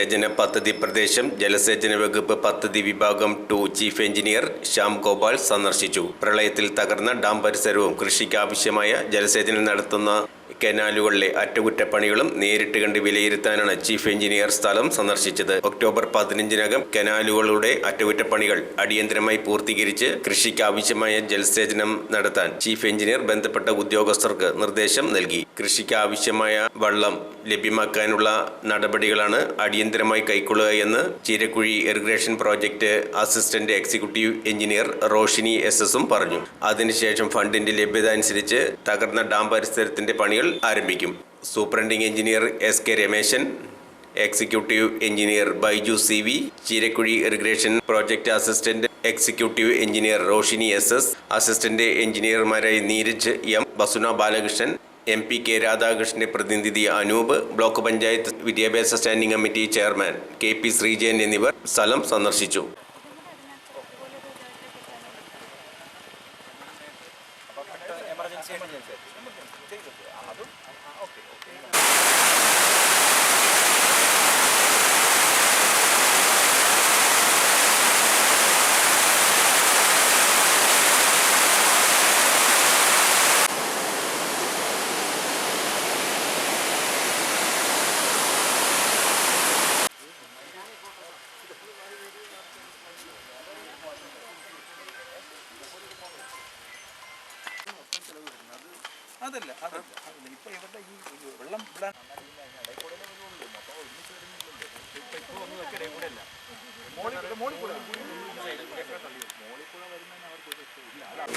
ജലസേചന പദ്ധതി പ്രദേശം ജലസേചന വകുപ്പ് പദ്ധതി വിഭാഗം 2 ചീഫ് എഞ്ചിനീയർ ശ്യാം ഗോപാൽ സന്ദർശിച്ചു. പ്രളയത്തിൽ തകർന്ന ഡാം പരിസരവും കൃഷിക്കാവശ്യമായ ജലസേചനം നടത്തുന്ന കനാലുകളിലെ അറ്റകുറ്റപ്പണികളും നേരിട്ട് കണ്ട് വിലയിരുത്താനാണ് ചീഫ് എഞ്ചിനീയർ സ്ഥലം സന്ദർശിച്ചത്. ഒക്ടോബർ 15-നകം കനാലുകളുടെ അറ്റകുറ്റപ്പണികൾ അടിയന്തരമായി പൂർത്തീകരിച്ച് കൃഷിക്കാവശ്യമായ ജലസേചനം നടത്താൻ ചീഫ് എഞ്ചിനീയർ ബന്ധപ്പെട്ട ഉദ്യോഗസ്ഥർക്ക് നിർദ്ദേശം നൽകി. കൃഷിക്കാവശ്യമായ വെള്ളം ലഭ്യമാക്കാനുള്ള നടപടികളാണ് അടിയന്തരമായി കൈക്കൊള്ളുക എന്ന് Cheerakuzhi irrigation project assistant executive engineer Roshini SS പറഞ്ഞു. അതിനുശേഷം ഫണ്ടിന്റെ ലഭ്യത അനുസരിച്ച് തകർന്ന ഡാം പരിസരത്തിന്റെ പണികൾ ആരംഭിക്കും. Superintending engineer SK Rameshan, executive engineer Baiju CV, Cheerakuzhi irrigation project assistant executive engineer Roshini SS, assistant എഞ്ചിനീയർമാരായി നീരജ് M, ബസുന ബാലകൃഷ്ണൻ, MP രാധാകൃഷ്ണന്റെ പ്രതിനിധി അനൂപ്, ബ്ലോക്ക് പഞ്ചായത്ത് വിദ്യാഭ്യാസ standing committee chairman KP Sreejayan എന്നിവർ സ്ഥലം സന്ദർശിച്ചു. അതല്ല ഇപ്പൊ ഇവരുടെ ഈ വെള്ളം വിടാൻ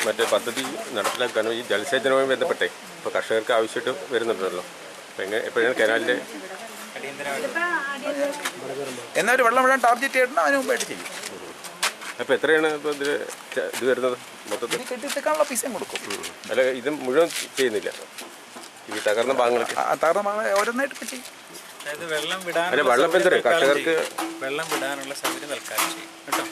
മറ്റേ പദ്ധതി നടപ്പിലാക്കാനും ഈ ജലസേചനവുമായി ബന്ധപ്പെട്ടേ ഇപ്പോൾ കർഷകർക്ക് ആവശ്യമായിട്ട് വരുന്നുണ്ടല്ലോ. അപ്പോൾ എപ്പോഴാണ് കനാലിൻ്റെ എന്നൊരു വെള്ളം വിടാൻ ടാർഗറ്റ് ചെയ്യണം, അതിന് മുമ്പായിട്ട് ചെയ്യും. അപ്പോൾ എത്രയാണ് ഇപ്പോൾ ഇത് വരുന്നത് മൊത്തത്തിൽ? കെട്ടിത്തേക്കാനുള്ള പൈസയും കൊടുക്കും. അല്ല, ഇത് മുഴുവൻ ചെയ്യുന്നില്ല, ഈ തകർന്ന ഭാഗങ്ങളൊക്കെ തകർന്ന ഭാഗങ്ങൾ ഓരോന്നായിട്ട് പറ്റി. അതായത് വെള്ളം വിടാൻ കർഷകർക്ക് വെള്ളം വിടാനുള്ള സൗകര്യം തൽക്കാലം ചെയ്യും കേട്ടോ.